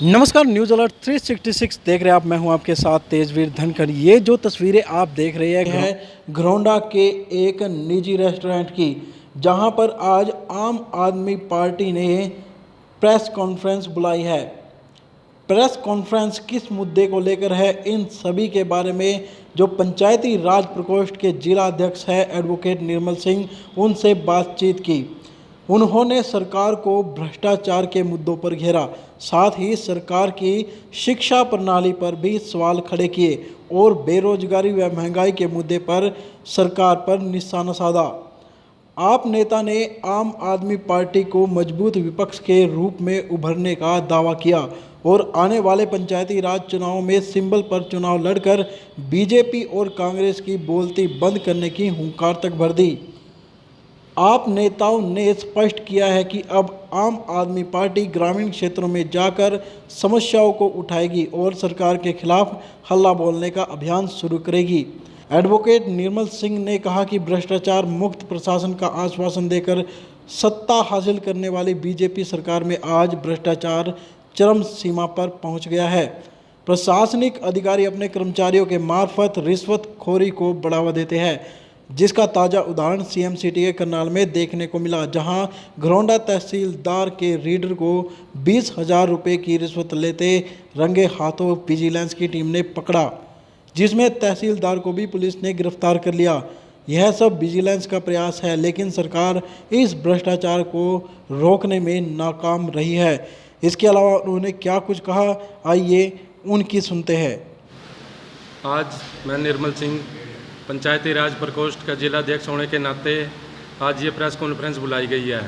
नमस्कार, news alert 366 देख रहे हैं आप। मैं हूं आपके साथ तेजवीर धनखड़। ये जो तस्वीरें आप देख रहे हैं घरौंडा के एक निजी रेस्टोरेंट की, जहां पर आज आम आदमी पार्टी ने प्रेस कॉन्फ्रेंस बुलाई है। प्रेस कॉन्फ्रेंस किस मुद्दे को लेकर है, इन सभी के बारे में जो पंचायती राज प्रकोष्ठ के जिला अध्यक्ष है एडवोकेट निर्मल सिंह, उनसे बातचीत की। उन्होंने सरकार को भ्रष्टाचार के मुद्दों पर घेरा, साथ ही सरकार की शिक्षा प्रणाली पर भी सवाल खड़े किए और बेरोजगारी व महंगाई के मुद्दे पर सरकार पर निशाना साधा। आप नेता ने आम आदमी पार्टी को मजबूत विपक्ष के रूप में उभरने का दावा किया और आने वाले पंचायती राज चुनावों में सिंबल पर चुनाव लड़कर बीजेपी और कांग्रेस की बोलती बंद करने की हुंकार तक भर दी। आप नेताओं ने स्पष्ट किया है कि अब आम आदमी पार्टी ग्रामीण क्षेत्रों में जाकर समस्याओं को उठाएगी और सरकार के खिलाफ हल्ला बोलने का अभियान शुरू करेगी। एडवोकेट निर्मल सिंह ने कहा कि भ्रष्टाचार मुक्त प्रशासन का आश्वासन देकर सत्ता हासिल करने वाली बीजेपी सरकार में आज भ्रष्टाचार चरम सीमा पर पहुंच गया है। प्रशासनिक अधिकारी अपने कर्मचारियों के मार्फत रिश्वतखोरी को बढ़ावा देते हैं, जिसका ताज़ा उदाहरण सीएम सिटी के करनाल में देखने को मिला, जहां घरौंडा तहसीलदार के रीडर को 20,000 रुपये की रिश्वत लेते रंगे हाथों विजिलेंस की टीम ने पकड़ा, जिसमें तहसीलदार को भी पुलिस ने गिरफ्तार कर लिया। यह सब विजिलेंस का प्रयास है, लेकिन सरकार इस भ्रष्टाचार को रोकने में नाकाम रही है। इसके अलावा उन्होंने क्या कुछ कहा, आइए उनकी सुनते हैं। आज मैं निर्मल सिंह पंचायती राज प्रकोष्ठ का जिला अध्यक्ष होने के नाते आज ये प्रेस कॉन्फ्रेंस बुलाई गई है।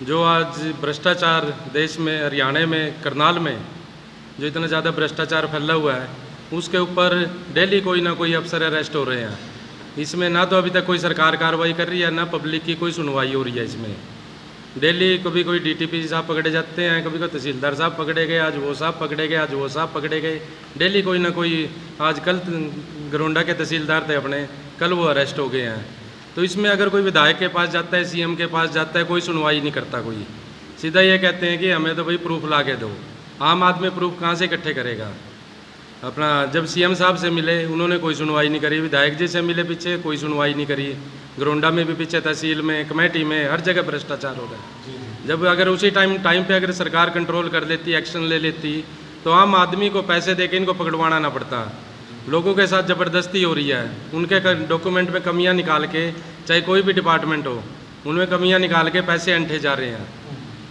जो आज भ्रष्टाचार देश में, हरियाणा में, करनाल में जो इतना ज़्यादा भ्रष्टाचार फैला हुआ है, उसके ऊपर डेली कोई ना कोई अफसर अरेस्ट हो रहे हैं। इसमें ना तो अभी तक कोई सरकार कार्रवाई कर रही है, ना पब्लिक की कोई सुनवाई हो रही है। इसमें डेली कभी कोई डीटीपी साहब पकड़े जाते हैं, कभी कोई तहसीलदार साहब पकड़े गए, आज वो साहब पकड़े गए, आज वो साहब पकड़े गए। डेली कोई ना कोई, आज कल घरौंडा के तहसीलदार थे अपने, कल वो अरेस्ट हो गए हैं। तो इसमें अगर कोई विधायक के पास जाता है, सीएम के पास जाता है, कोई सुनवाई नहीं करता। कोई सीधा ये कहते हैं कि हमें तो भाई प्रूफ ला के दो। आम आदमी प्रूफ कहाँ से इकट्ठे करेगा? अपना जब सीएम साहब से मिले, उन्होंने कोई सुनवाई नहीं करी। विधायक जी से मिले पीछे, कोई सुनवाई नहीं करी। घरौंडा में भी पीछे, तहसील में, कमेटी में, हर जगह भ्रष्टाचार हो रहा है। जब अगर उसी टाइम पे अगर सरकार कंट्रोल कर लेती, एक्शन ले लेती, तो आम आदमी को पैसे देके इनको पकड़वाना ना पड़ता। लोगों के साथ ज़बरदस्ती हो रही है। उनके डॉक्यूमेंट में कमियां निकाल के, चाहे कोई भी डिपार्टमेंट हो, उनमें कमियां निकाल के पैसे अंठे जा रहे हैं।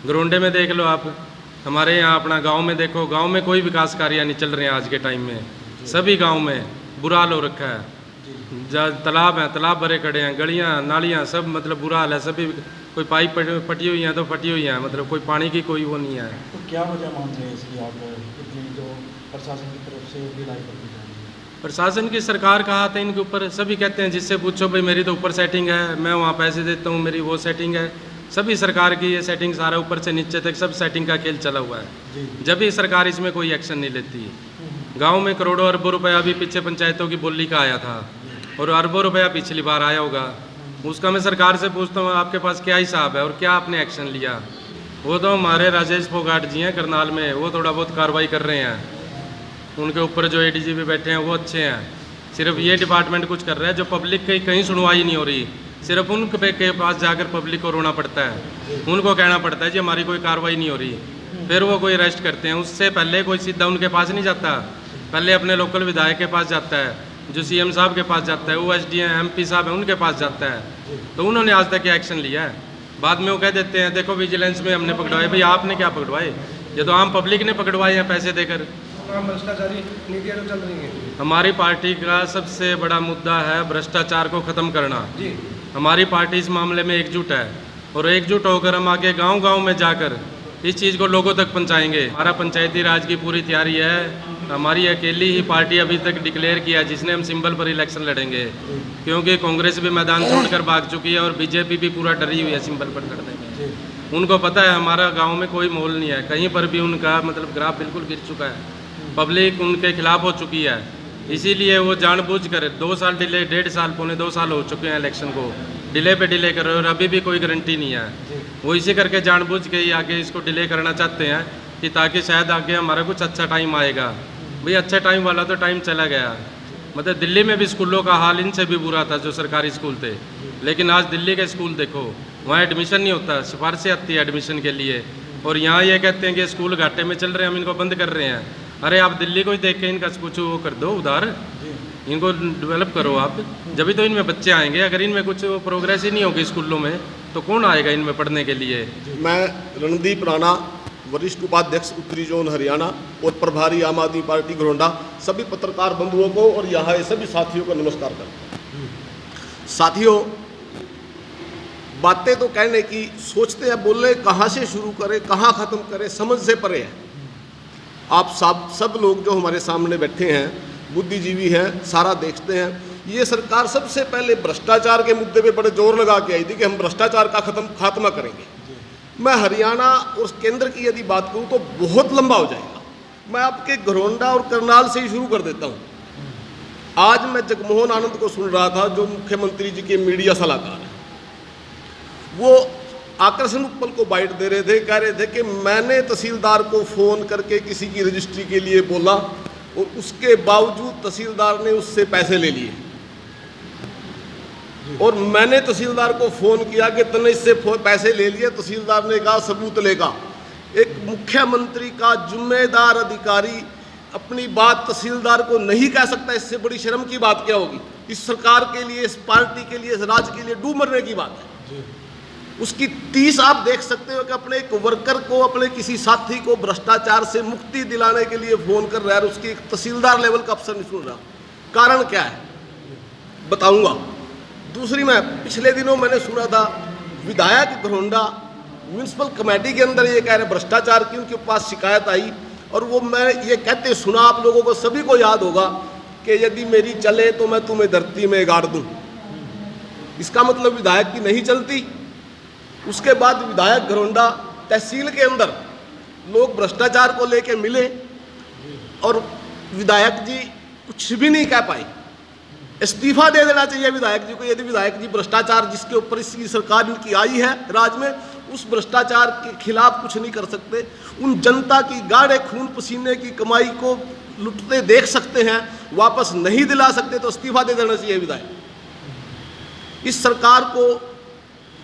घरौंडे में देख लो आप, हमारे यहाँ अपना गांव में देखो, गांव में कोई विकास कार्य नहीं चल रहे हैं आज के टाइम में। सभी गांव में बुरा हाल हो रखा है। तालाब हैं, तालाब भरे खड़े हैं, गलियाँ नालियाँ सब मतलब बुरा हाल है। सभी कोई पाइप फटी हुई हैं तो फटी हुई हैं, मतलब कोई पानी की कोई वो नहीं है। तो क्या वजह मान रहे हैं इसकी आप, इतनी जो प्रशासन की तरफ से ढिलाई कर दी जा रही है? प्रशासन की, सरकार का हाथ है इनके ऊपर। सभी कहते हैं, जिससे पूछो भाई मेरी तो ऊपर सेटिंग है, मैं वहाँ पैसे देता हूँ, मेरी वो सेटिंग है। सभी सरकार की ये सेटिंग, सारा ऊपर से नीचे तक सब सेटिंग का खेल चला हुआ है। जब भी सरकार इसमें कोई एक्शन नहीं लेती। गाँव में करोड़ों अरबों रुपया अभी पीछे पंचायतों की बोली का आया था, और अरबों रुपया पिछली बार आया होगा। उसका मैं सरकार से पूछता हूँ, आपके पास क्या हिसाब है और क्या आपने एक्शन लिया? वो तो हमारे राजेश फोगाट जी हैं करनाल में, वो थोड़ा बहुत कार्रवाई कर रहे हैं। उनके ऊपर जो एडीजी भी बैठे हैं वो अच्छे हैं। सिर्फ ये डिपार्टमेंट कुछ कर रहा है, जो पब्लिक की कहीं सुनवाई नहीं हो रही। सिर्फ उनके पास जाकर पब्लिक को रोना पड़ता है, उनको कहना पड़ता है जी हमारी कोई कार्रवाई नहीं हो रही, फिर वो कोई अरेस्ट करते हैं। उससे पहले कोई सीधा उनके पास नहीं जाता, पहले अपने लोकल विधायक के पास जाता है, जो सीएम साहब के पास जाता है, वो एसडीएम एमपी साहब है उनके पास जाता है। तो उन्होंने आज तक एक्शन लिया है? बाद में वो कह देते हैं देखो विजिलेंस में हमने पकड़वाए। भाई आपने क्या पकड़वाए? ये तो आम पब्लिक ने पकड़वाए हैं पैसे देकर। भ्रष्टाचारी नीतियाँ तो चल रही हैं। हमारी पार्टी का सबसे बड़ा मुद्दा है भ्रष्टाचार को ख़त्म करना। जी, हमारी पार्टी इस मामले में एकजुट है, और एकजुट होकर हम आगे गांव-गांव में जाकर इस चीज़ को लोगों तक पहुंचाएंगे। हमारा पंचायती राज की पूरी तैयारी है। हमारी अकेली ही पार्टी अभी तक डिक्लेयर किया जिसने हम सिंबल पर इलेक्शन लड़ेंगे, क्योंकि कांग्रेस भी मैदान छोड़कर भाग चुकी है और बीजेपी भी पूरा डरी हुई है सिंबल पर लड़ने में। उनको पता है हमारा गाँव में कोई मोल नहीं है, कहीं पर भी उनका मतलब ग्राफ बिल्कुल गिर चुका है। पब्लिक उनके खिलाफ हो चुकी है, इसीलिए वो जानबूझकर 2 साल डिले, 1.5 साल, पौने 2 साल हो चुके हैं इलेक्शन को, डिले पे डिले कर रहे हो और अभी भी कोई गारंटी नहीं है। वो इसी करके जानबूझ के ही आगे इसको डिले करना चाहते हैं कि ताकि शायद आगे हमारा कुछ अच्छा टाइम आएगा। भाई अच्छा टाइम वाला तो टाइम चला गया। मतलब दिल्ली में भी स्कूलों का हाल इनसे भी बुरा था जो सरकारी स्कूल थे, लेकिन आज दिल्ली के स्कूल देखो, वहाँ एडमिशन नहीं होता, सिफारिशें आती है एडमिशन के लिए, और यहाँ ये कहते हैं कि स्कूल घाटे में चल रहे हैं, हम इनको बंद कर रहे हैं। अरे आप दिल्ली को ही देख के इनका कुछ वो कर दो, उधार इनको डेवलप करो आप, जब तो इनमें बच्चे आएंगे। अगर इनमें कुछ प्रोग्रेस ही नहीं होगी स्कूलों में तो कौन आएगा इनमें पढ़ने के लिए। मैं रणदीप राणा, वरिष्ठ उपाध्यक्ष उत्तरी जोन हरियाणा और प्रभारी आम आदमी पार्टी घरोंडा, सभी पत्रकार बंधुओं को और यहाँ सभी साथियों को नमस्कार करता हूँ। साथियों, बातें तो कहने की सोचते हैं, बोले कहाँ से शुरू करें कहाँ ख़त्म करें, समझ से परे है। आप सब लोग जो हमारे सामने बैठे हैं बुद्धिजीवी हैं, सारा देखते हैं। ये सरकार सबसे पहले भ्रष्टाचार के मुद्दे पे बड़े जोर लगा के आई थी कि हम भ्रष्टाचार का खात्मा करेंगे। मैं हरियाणा और केंद्र की यदि बात करूं तो बहुत लंबा हो जाएगा। मैं आपके घरोंडा और करनाल से ही शुरू कर देता हूं। आज मैं जगमोहन आनंद को सुन रहा था, जो मुख्यमंत्री जी के मीडिया सलाहकार हैं। वो आकर्षण उत्पल को बाइट दे रहे थे, कह रहे थे कि मैंने तहसीलदार को फ़ोन करके किसी की रजिस्ट्री के लिए बोला और उसके बावजूद तहसीलदार ने उससे पैसे ले लिए, और मैंने तहसीलदार को फ़ोन किया कि तूने इससे पैसे ले लिए, तहसीलदार ने कहा सबूत लेगा। एक मुख्यमंत्री का जिम्मेदार अधिकारी अपनी बात तहसीलदार को नहीं कह सकता, इससे बड़ी शर्म की बात क्या होगी। इस सरकार के लिए, इस पार्टी के लिए, इस राज्य के लिए डूब मरने की बात है। उसकी 30 आप देख सकते हो कि अपने एक वर्कर को, अपने किसी साथी को भ्रष्टाचार से मुक्ति दिलाने के लिए फ़ोन कर रहा है, उसकी एक तहसीलदार लेवल का अफसर नहीं सुन रहा। कारण क्या है बताऊंगा। दूसरी, मैं पिछले दिनों मैंने सुना था विधायक घरोंडा म्यूनसिपल कमेटी के अंदर ये कह रहे भ्रष्टाचार की उनके पास शिकायत आई, और वो मैं ये कहते सुना, आप लोगों को सभी को याद होगा कि यदि मेरी चले तो मैं तुम्हें धरती में गाड़ दूं। इसका मतलब विधायक की नहीं चलती। उसके बाद विधायक घरोंडा तहसील के अंदर लोग भ्रष्टाचार को लेके मिले और विधायक जी कुछ भी नहीं कह पाए। इस्तीफा दे देना चाहिए विधायक जी को। यदि विधायक जी भ्रष्टाचार जिसके ऊपर इसकी सरकार इनकी आई है राज्य में, उस भ्रष्टाचार के खिलाफ कुछ नहीं कर सकते, उन जनता की गाढ़े खून पसीने की कमाई को लुटते देख सकते हैं, वापस नहीं दिला सकते, तो इस्तीफा दे देना चाहिए विधायक। इस सरकार को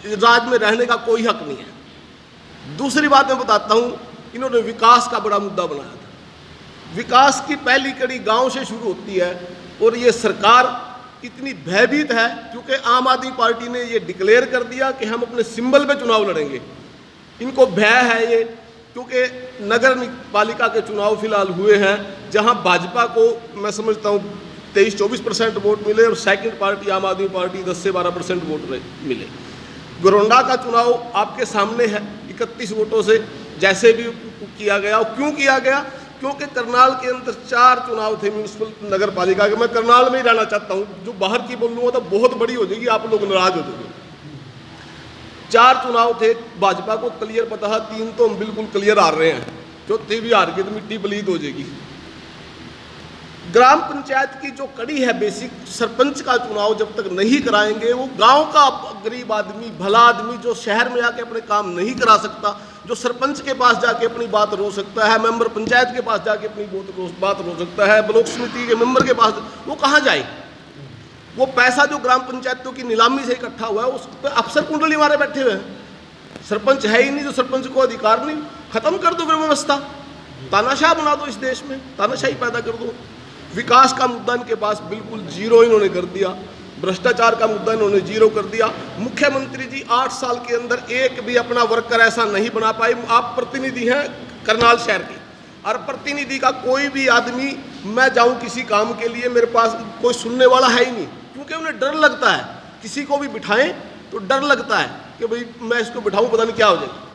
राज्य में रहने का कोई हक नहीं है। दूसरी बात मैं बताता हूं, इन्होंने विकास का बड़ा मुद्दा बनाया था। विकास की पहली कड़ी गांव से शुरू होती है, और ये सरकार इतनी भयभीत है क्योंकि आम आदमी पार्टी ने ये डिक्लेयर कर दिया कि हम अपने सिंबल पे चुनाव लड़ेंगे। इनको भय है ये, क्योंकि नगर पालिका के चुनाव फिलहाल हुए हैं जहां भाजपा को मैं समझता हूं 23-24% वोट मिले और सेकंड पार्टी आम आदमी पार्टी 10 से 12% वोट मिले। घरोंडा का चुनाव आपके सामने है, 31 वोटों से जैसे भी किया गया। और क्यों किया गया? क्योंकि करनाल के अंदर 4 चुनाव थे म्यूनसिपल नगर पालिका के। मैं करनाल में ही रहना चाहता हूँ, जो बाहर की बोलूँगा तो बहुत बड़ी हो जाएगी, आप लोग नाराज हो जाओगे। 4 चुनाव थे, भाजपा को क्लियर पता है, 3 तो हम बिल्कुल क्लियर हार रहे हैं, चौथी भी हार गई तो मिट्टी पलीत हो जाएगी। ग्राम पंचायत की जो कड़ी है बेसिक, सरपंच का चुनाव जब तक नहीं कराएंगे, वो गांव का गरीब आदमी, भला आदमी जो शहर में आके अपने काम नहीं करा सकता, जो सरपंच के पास जाके अपनी बात रो सकता है, मेंबर पंचायत के पास जाके अपनी बात रो सकता है, ब्लॉक समिति के मेंबर के पास, वो कहाँ जाए? वो पैसा जो ग्राम पंचायतों की नीलामी से इकट्ठा हुआ है, उस पर अफसर कुंडली मारे बैठे हुए हैं। सरपंच है ही नहीं, जो सरपंच को अधिकार नहीं। खत्म कर दो फिर व्यवस्था, तानाशाह बना दो इस देश में, तानाशाही पैदा कर दो। विकास का मुद्दा इनके पास बिल्कुल जीरो इन्होंने कर दिया, भ्रष्टाचार का मुद्दा इन्होंने जीरो कर दिया। मुख्यमंत्री जी 8 साल के अंदर एक भी अपना वर्कर ऐसा नहीं बना पाए। आप प्रतिनिधि हैं करनाल शहर के, और प्रतिनिधि का कोई भी आदमी, मैं जाऊं किसी काम के लिए, मेरे पास कोई सुनने वाला है ही नहीं, क्योंकि उन्हें डर लगता है। किसी को भी बिठाएं तो डर लगता है कि भाई मैं इसको बिठाऊं, पता नहीं क्या हो जाएगा।